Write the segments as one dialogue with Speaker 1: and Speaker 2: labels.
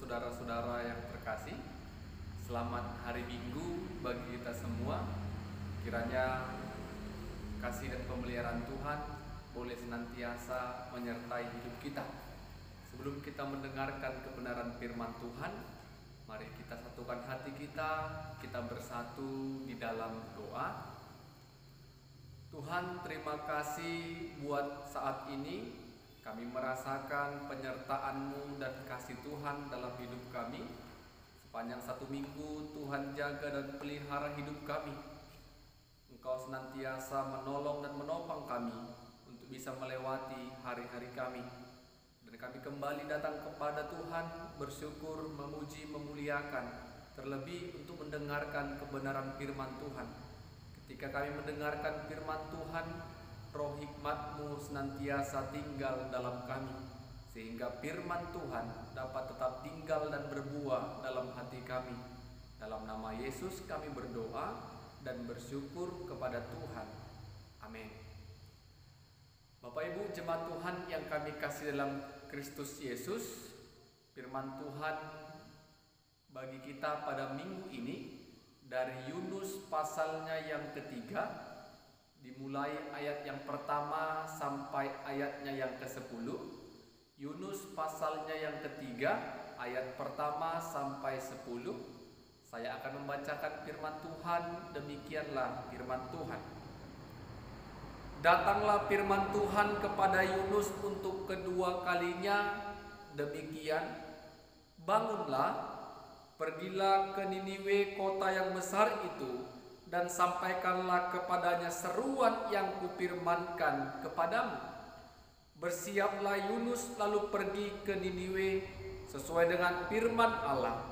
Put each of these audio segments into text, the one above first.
Speaker 1: saudara-saudara yang terkasih, selamat hari Minggu bagi kita semua. Kiranya kasih dan pemeliharaan Tuhan boleh senantiasa menyertai hidup kita. Sebelum kita mendengarkan kebenaran firman Tuhan, mari kita satukan hati kita bersatu di dalam doa. Tuhan, terima kasih buat saat ini. Kami merasakan penyertaan-Mu dan kasih Tuhan dalam hidup kami. Sepanjang satu minggu Tuhan jaga dan pelihara hidup kami. Engkau senantiasa menolong dan menopang kami untuk bisa melewati hari-hari kami. Dan kami kembali datang kepada Tuhan, bersyukur, memuji, memuliakan, terlebih untuk mendengarkan kebenaran firman Tuhan. Ketika kami mendengarkan firman Tuhan, Roh hikmat-Mu senantiasa tinggal dalam kami, sehingga firman Tuhan dapat tetap tinggal dan berbuah dalam hati kami. Dalam nama Yesus kami berdoa dan bersyukur kepada Tuhan. Amin. Bapak Ibu jemaat Tuhan yang kami kasih dalam Kristus Yesus, firman Tuhan bagi kita pada minggu ini dari Yunus pasalnya yang ketiga, dimulai ayat yang pertama sampai ayatnya yang ke-10. Yunus pasalnya yang ketiga, ayat pertama sampai 10. Saya akan membacakan firman Tuhan. Demikianlah firman Tuhan. Datanglah firman Tuhan kepada Yunus untuk kedua kalinya, demikian: bangunlah, pergilah ke Niniwe, kota yang besar itu, dan sampaikanlah kepadanya seruan yang kupirmankan kepadamu. Bersiaplah Yunus lalu pergi ke Niniwe sesuai dengan firman Allah.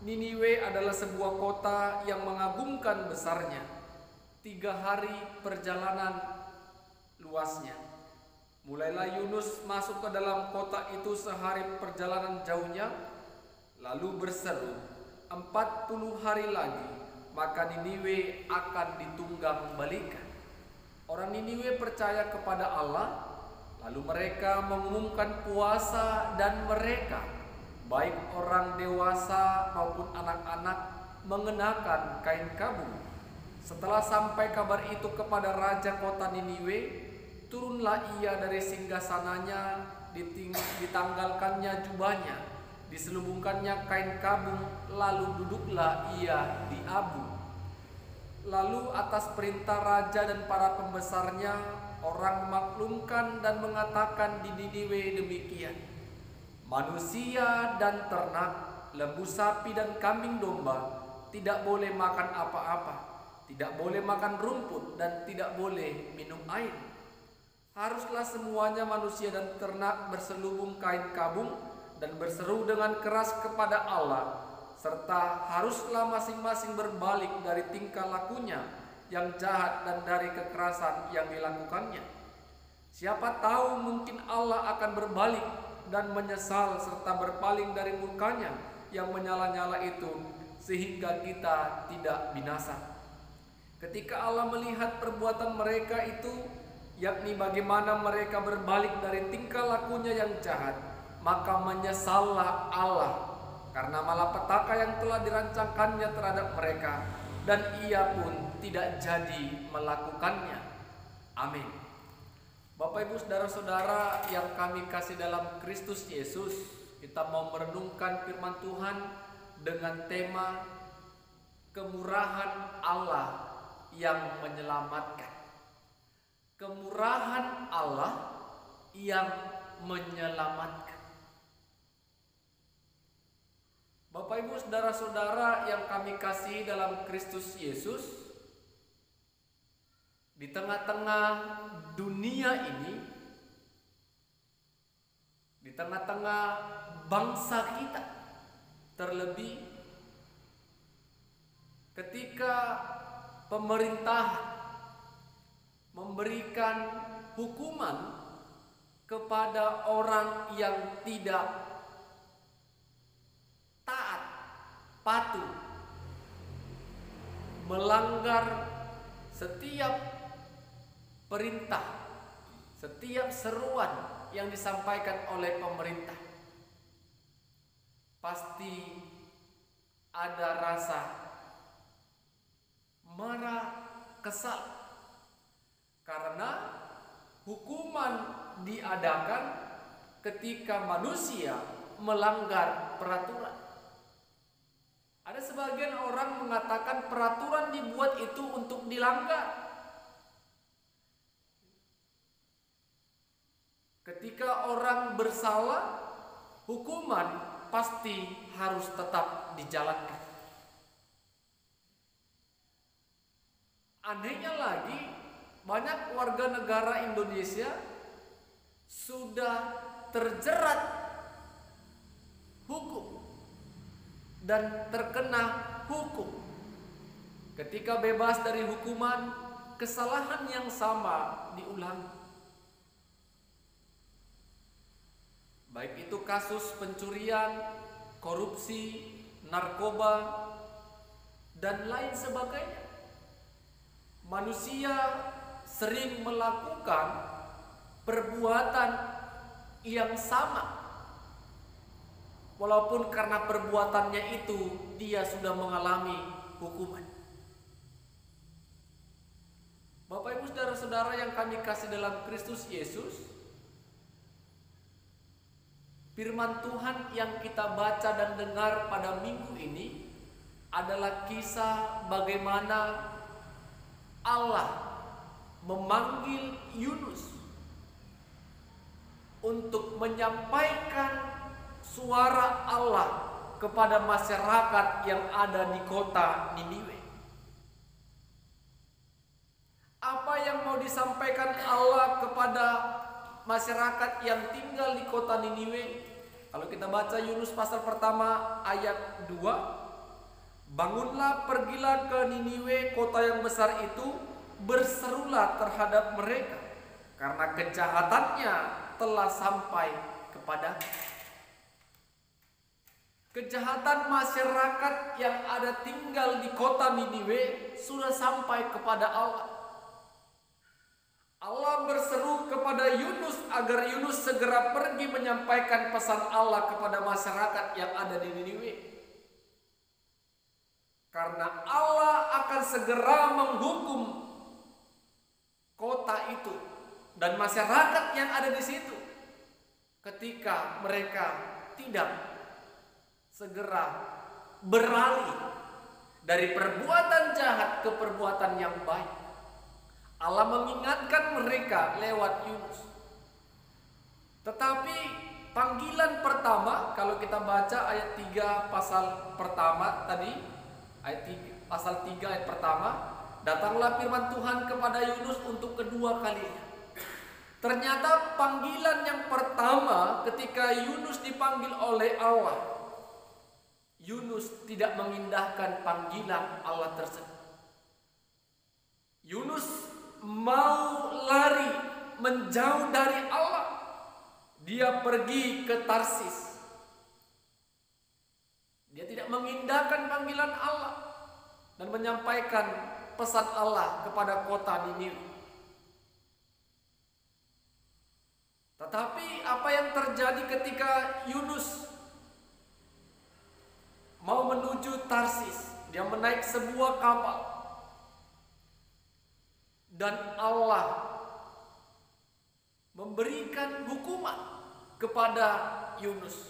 Speaker 1: Niniwe adalah sebuah kota yang mengagumkan besarnya. 3 hari perjalanan luasnya. Mulailah Yunus masuk ke dalam kota itu sehari perjalanan jauhnya, lalu berseru, 40 hari lagi maka Niniwe akan ditunggang balikan. Orang Niniwe percaya kepada Allah, lalu mereka mengumumkan puasa, dan mereka, baik orang dewasa maupun anak-anak, mengenakan kain kabung. Setelah sampai kabar itu kepada raja kota Niniwe, turunlah ia dari singgasananya, ditanggalkannya jubahnya, diselubungkannya kain kabung, lalu duduklah ia di abu. Lalu atas perintah raja dan para pembesarnya, orang memaklumkan dan mengatakan di Niniwe demikian: manusia dan ternak, lembu sapi dan kambing domba tidak boleh makan apa-apa, tidak boleh makan rumput, dan tidak boleh minum air. Haruslah semuanya manusia dan ternak berselubung kain kabung dan berseru dengan keras kepada Allah, serta haruslah masing-masing berbalik dari tingkah lakunya yang jahat dan dari kekerasan yang dilakukannya. Siapa tahu mungkin Allah akan berbalik dan menyesal serta berpaling dari murkanya yang menyala-nyala itu, sehingga kita tidak binasa. Ketika Allah melihat perbuatan mereka itu, yakni bagaimana mereka berbalik dari tingkah lakunya yang jahat, maka menyesallah Allah karena malapetaka yang telah dirancangkannya terhadap mereka, dan ia pun tidak jadi melakukannya. Amin. Bapak Ibu saudara-saudara yang kami kasih dalam Kristus Yesus, kita mau merenungkan firman Tuhan dengan tema kemurahan Allah yang menyelamatkan. Kemurahan Allah yang menyelamatkan. Bapak Ibu saudara-saudara yang kami kasih dalam Kristus Yesus, di tengah-tengah dunia ini, di tengah-tengah bangsa kita, terlebih ketika pemerintah memberikan hukuman kepada orang yang tidak taat, patuh, melanggar setiap perintah, setiap seruan yang disampaikan oleh pemerintah. pasti ada rasa marah, kesal, karena hukuman diadakan ketika manusia melanggar peraturan. Ada sebagian orang mengatakan peraturan dibuat itu untuk dilanggar. Ketika orang bersalah, hukuman pasti harus tetap dijalankan. Anehnya lagi, banyak warga negara Indonesia sudah terjerat hukum dan terkena hukum. Ketika bebas dari hukuman, kesalahan yang sama diulangi. Baik itu kasus pencurian, korupsi, narkoba, dan lain sebagainya. Manusia sering melakukan perbuatan yang sama, walaupun karena perbuatannya itu dia sudah mengalami hukuman. Bapak Ibu saudara-saudara yang kami kasih dalam Kristus Yesus, firman Tuhan yang kita baca dan dengar pada minggu ini adalah kisah bagaimana Allah memanggil Yunus untuk menyampaikan suara Allah kepada masyarakat yang ada di kota Niniwe. Apa yang mau disampaikan Allah kepada masyarakat yang tinggal di kota Niniwe? Kalau kita baca Yunus pasal pertama ayat 2, bangunlah, pergilah ke Niniwe, kota yang besar itu, berserulah terhadap mereka, karena kejahatannya telah sampai kepada. Kejahatan masyarakat yang ada tinggal di kota Niniwe sudah sampai kepada Allah. Allah berseru kepada Yunus agar Yunus segera pergi menyampaikan pesan Allah kepada masyarakat yang ada di Niniwe. Karena Allah akan segera menghukum kota itu dan masyarakat yang ada di situ ketika mereka tidak segera beralih dari perbuatan jahat ke perbuatan yang baik. Allah mengingatkan mereka lewat Yunus. Tetapi panggilan pertama, kalau kita baca ayat 3 pasal pertama tadi, ayat 3, pasal 3 ayat pertama, datanglah firman Tuhan kepada Yunus untuk kedua kalinya. Ternyata panggilan yang pertama ketika Yunus dipanggil oleh Allah, Yunus tidak mengindahkan panggilan Allah tersebut. Yunus mau lari menjauh dari Allah. Dia pergi ke Tarsis. Dia tidak mengindahkan panggilan Allah dan menyampaikan pesan Allah kepada kota Niniwe. Tetapi apa yang terjadi ketika Yunus mau menuju Tarsis? Dia menaik sebuah kapal dan Allah memberikan hukuman kepada Yunus.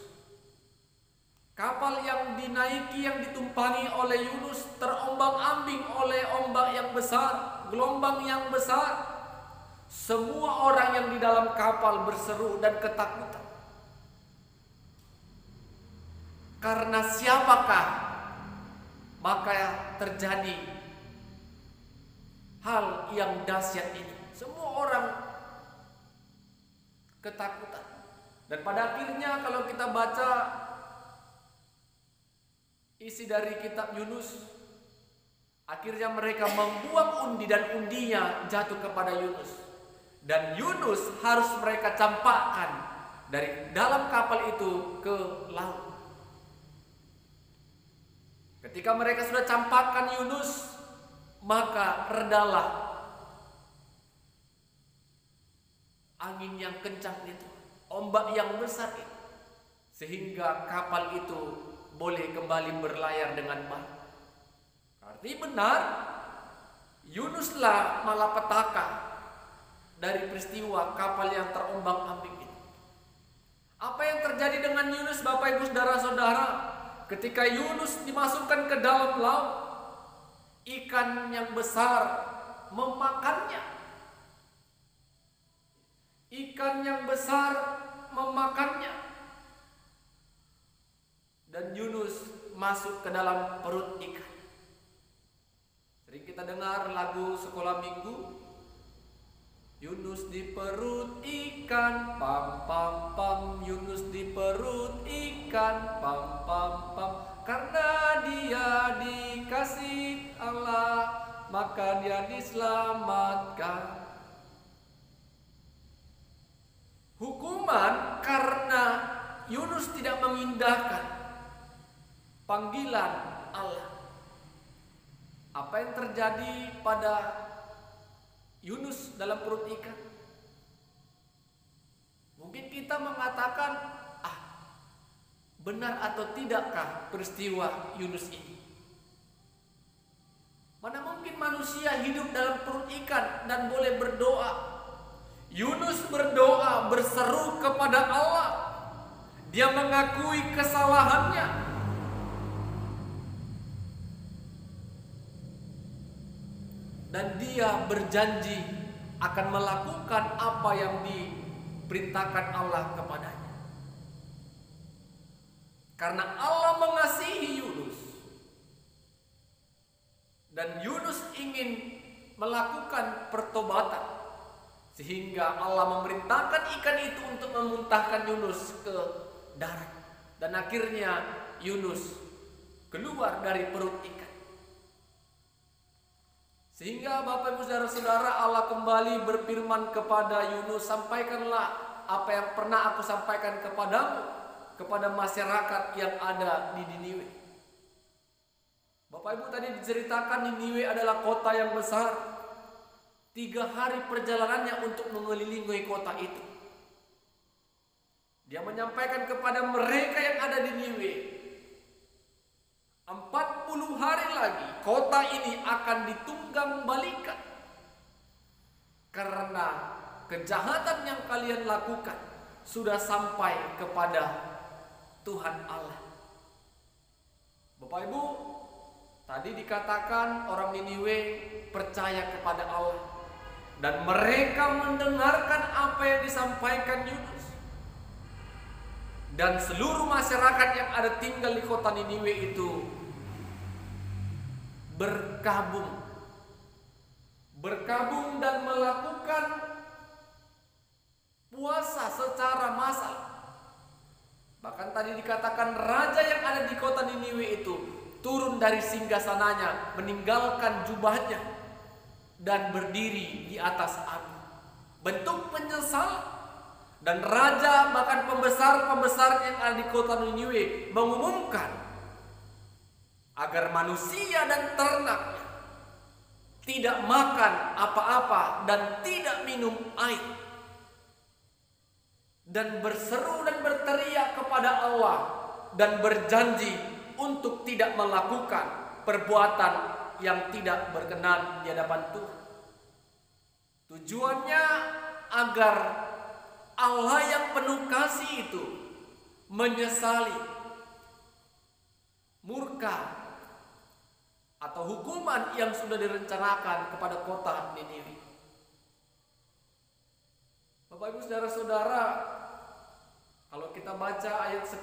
Speaker 1: Kapal yang dinaiki, yang ditumpangi oleh Yunus terombang-ambing oleh ombak yang besar, gelombang yang besar. Semua orang yang di dalam kapal berseru dan ketakutan. Karena siapakah? Maka terjadi hal yang dahsyat ini. Semua orang ketakutan. Dan pada akhirnya kalau kita baca isi dari kitab Yunus, akhirnya mereka membuang undi dan undinya jatuh kepada Yunus. Dan Yunus harus mereka campakkan dari dalam kapal itu ke laut. Ketika mereka sudah campakkan Yunus, maka redalah angin yang kencang itu, ombak yang besar itu. sehingga kapal itu boleh kembali berlayar dengan baik. Berarti benar, Yunuslah malapetaka dari peristiwa kapal yang terombang-ambing itu. Apa yang terjadi dengan Yunus, Bapak Ibu saudara-saudara? Ketika Yunus dimasukkan ke dalam laut, ikan yang besar memakannya. Ikan yang besar memakannya. Dan Yunus masuk ke dalam perut ikan. Sering kita dengar lagu sekolah minggu, Yunus di perut ikan, pam pam pam. Yunus di perut ikan, pam pam pam. Karena dia dikasih Allah, maka dia diselamatkan. Hukuman karena Yunus tidak mengindahkan panggilan Allah. Apa yang terjadi pada Yunus dalam perut ikan? Mungkin kita mengatakan, benar atau tidakkah peristiwa Yunus ini? Mana mungkin manusia hidup dalam perut ikan dan boleh berdoa? Yunus berdoa, berseru kepada Allah. Dia mengakui kesalahannya. Dan dia berjanji akan melakukan apa yang diperintahkan Allah kepadanya. Karena Allah mengasihi Yunus. Dan Yunus ingin melakukan pertobatan. Sehingga Allah memerintahkan ikan itu untuk memuntahkan Yunus ke darat. Dan akhirnya Yunus keluar dari perut ikan. Sehingga Bapak Ibu saudara-saudara, Allah kembali berfirman kepada Yunus, sampaikanlah apa yang pernah aku sampaikan kepadamu, kepada masyarakat yang ada di Niniwe. Bapak Ibu, tadi diceritakan Niniwe adalah kota yang besar. 3 hari perjalanannya untuk mengelilingi kota itu. Dia menyampaikan kepada mereka yang ada di Niniwe, 40 hari lagi kota ini akan ditunggang balikan. Karena kejahatan yang kalian lakukan sudah sampai kepada Tuhan Allah. Bapak Ibu, tadi dikatakan orang Niniwe percaya kepada Allah. Dan mereka mendengarkan apa yang disampaikan Yunus. Dan seluruh masyarakat yang ada tinggal di kota Niniwe itu berkabung dan melakukan puasa secara massal. Bahkan tadi dikatakan raja yang ada di kota Niniwe itu turun dari singgasananya, meninggalkan jubahnya dan berdiri di atas api. Bentuk penyesalan. Dan raja bahkan pembesar-pembesar yang ada di kota Niniwe mengumumkan agar manusia dan ternaknya tidak makan apa-apa dan tidak minum air. Dan berseru dan berteriak kepada Allah dan berjanji untuk tidak melakukan perbuatan yang tidak berkenan di hadapan Tuhan. Tujuannya agar Allah yang penuh kasih itu menyesali murka atau hukuman yang sudah direncanakan kepada kota Niniwe. Bapak Ibu saudara-saudara, kalau kita baca ayat 10,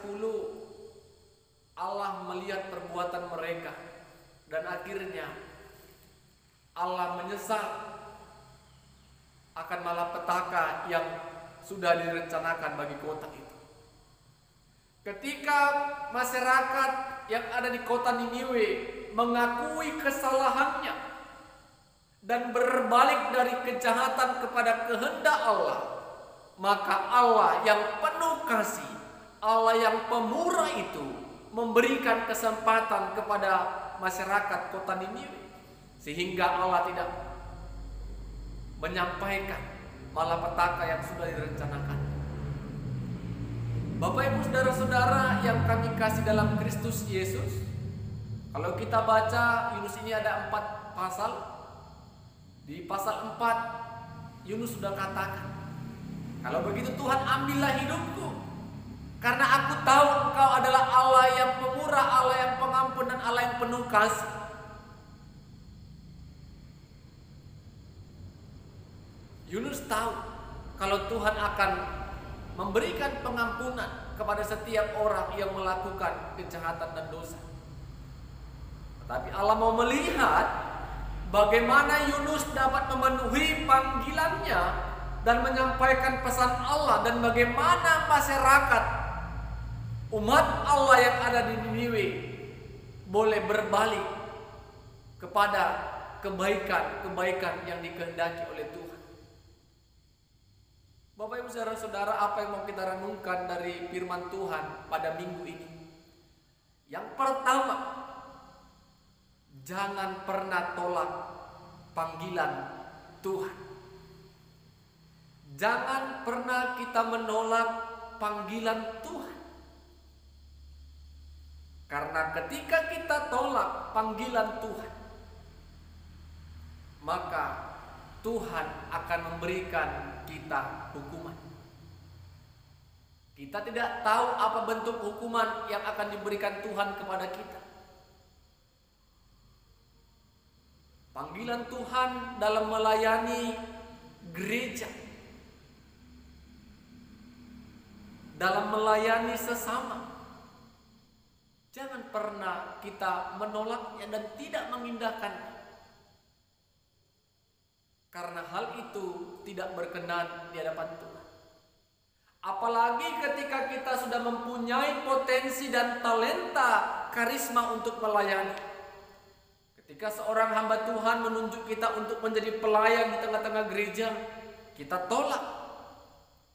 Speaker 1: Allah melihat perbuatan mereka dan akhirnya Allah menyesal akan malapetaka yang sudah direncanakan bagi kota itu. Ketika masyarakat yang ada di kota Niniwe mengakui kesalahannya dan berbalik dari kejahatan kepada kehendak Allah, maka Allah yang penuh kasih, Allah yang pemurah itu memberikan kesempatan kepada masyarakat kota Niniwe, sehingga Allah tidak menyampaikan malapetaka yang sudah direncanakan. Bapak Ibu saudara-saudara yang kami kasih dalam Kristus Yesus, kalau kita baca Yunus ini ada 4 pasal. Di pasal 4 Yunus sudah katakan, kalau begitu Tuhan, ambillah hidupku, karena aku tahu Engkau adalah Allah yang pemurah, Allah yang pengampun, dan Allah yang penuh kasih. Yunus tahu kalau Tuhan akan memberikan pengampunan kepada setiap orang yang melakukan kejahatan dan dosa. Tetapi Allah mau melihat bagaimana Yunus dapat memenuhi panggilannya dan menyampaikan pesan Allah, dan bagaimana masyarakat umat Allah yang ada di Niniwe boleh berbalik kepada kebaikan-kebaikan yang dikehendaki oleh Tuhan. Bapak Ibu saudara-saudara, apa yang mau kita renungkan dari firman Tuhan pada minggu ini? Yang pertama, jangan pernah tolak panggilan Tuhan. Jangan pernah kita menolak panggilan Tuhan. Karena ketika kita tolak panggilan Tuhan, maka Tuhan akan memberikan kita hukuman. Kita tidak tahu apa bentuk hukuman yang akan diberikan Tuhan kepada kita. Panggilan Tuhan dalam melayani gereja, dalam melayani sesama, jangan pernah kita menolaknya dan tidak mengindahkannya. Karena hal itu tidak berkenan di hadapan Tuhan. Apalagi ketika kita sudah mempunyai potensi dan talenta karisma untuk melayani. Ketika seorang hamba Tuhan menunjuk kita untuk menjadi pelayan di tengah-tengah gereja, kita tolak.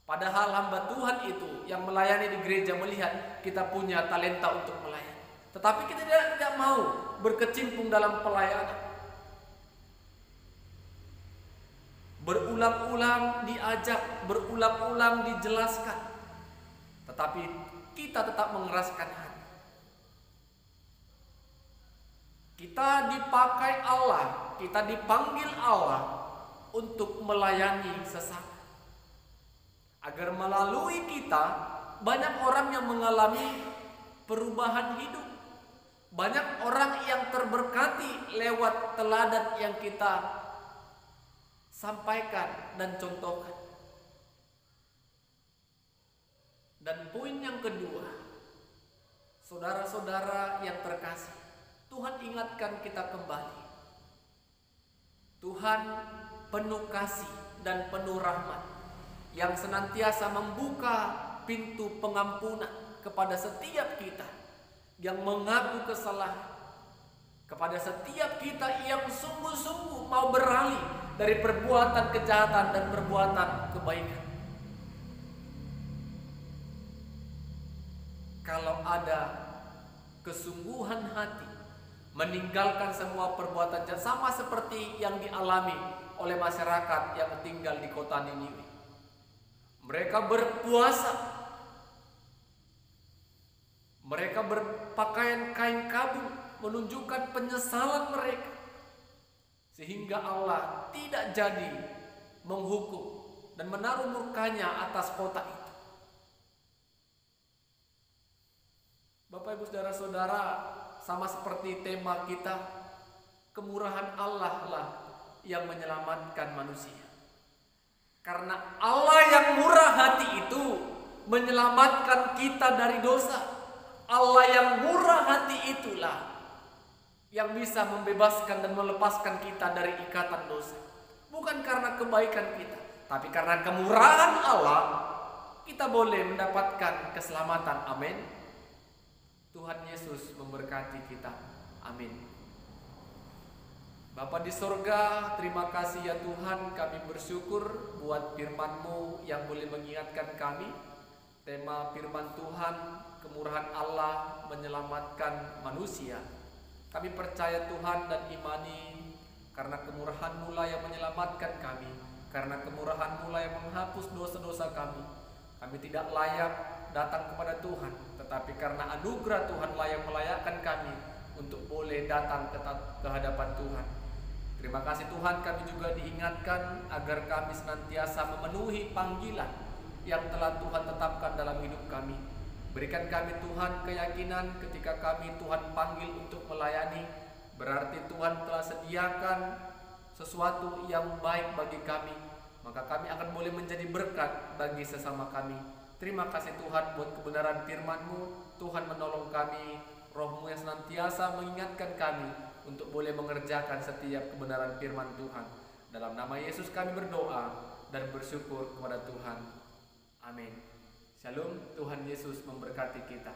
Speaker 1: Padahal hamba Tuhan itu yang melayani di gereja melihat kita punya talenta untuk melayani. Tetapi kita tidak mau berkecimpung dalam pelayanan. Berulang-ulang diajak, berulang-ulang dijelaskan, tetapi kita tetap mengeraskan hati. Kita dipakai Allah, kita dipanggil Allah untuk melayani sesama, agar melalui kita banyak orang yang mengalami perubahan hidup, banyak orang yang terberkati lewat teladan yang kita sampaikan dan contohkan. Dan poin yang kedua, saudara-saudara yang terkasih, Tuhan ingatkan kita kembali. Tuhan penuh kasih dan penuh rahmat, yang senantiasa membuka pintu pengampunan kepada setiap kita yang mengaku kesalahan, kepada setiap kita yang sungguh-sungguh mau beralih dari perbuatan kejahatan dan perbuatan kebaikan. Kalau ada kesungguhan hati meninggalkan semua perbuatan jahat, sama seperti yang dialami oleh masyarakat yang tinggal di kota Niniwe. Mereka berpuasa, mereka berpakaian kain kabung menunjukkan penyesalan mereka, sehingga Allah tidak jadi menghukum dan menaruh murkanya atas kota itu. Bapak Ibu saudara-saudara, sama seperti tema kita, kemurahan Allah lah yang menyelamatkan manusia. Karena Allah yang murah hati itu menyelamatkan kita dari dosa. Allah yang murah hati itulah yang bisa membebaskan dan melepaskan kita dari ikatan dosa. Bukan karena kebaikan kita, tapi karena kemurahan Allah, kita boleh mendapatkan keselamatan. Amin. Tuhan Yesus memberkati kita. Amin. Bapa di sorga, terima kasih ya Tuhan, kami bersyukur buat firman-Mu yang boleh mengingatkan kami. Tema firman Tuhan, kemurahan Allah menyelamatkan manusia. Kami percaya Tuhan dan imani, karena kemurahan-Mu lah yang menyelamatkan kami, karena kemurahan-Mu lah yang menghapus dosa-dosa kami. Kami tidak layak datang kepada Tuhan, tetapi karena anugerah Tuhanlah yang melayakkan kami untuk boleh datang ke hadapan Tuhan. Terima kasih Tuhan, kami juga diingatkan agar kami senantiasa memenuhi panggilan yang telah Tuhan tetapkan dalam hidup kami. Berikan kami Tuhan keyakinan ketika kami Tuhan panggil untuk melayani, berarti Tuhan telah sediakan sesuatu yang baik bagi kami, maka kami akan boleh menjadi berkat bagi sesama kami. Terima kasih Tuhan buat kebenaran firman-Mu. Tuhan menolong kami, Roh-Mu yang senantiasa mengingatkan kami untuk boleh mengerjakan setiap kebenaran firman Tuhan. Dalam nama Yesus kami berdoa dan bersyukur kepada Tuhan. Amin. Shalom, Tuhan Yesus memberkati kita.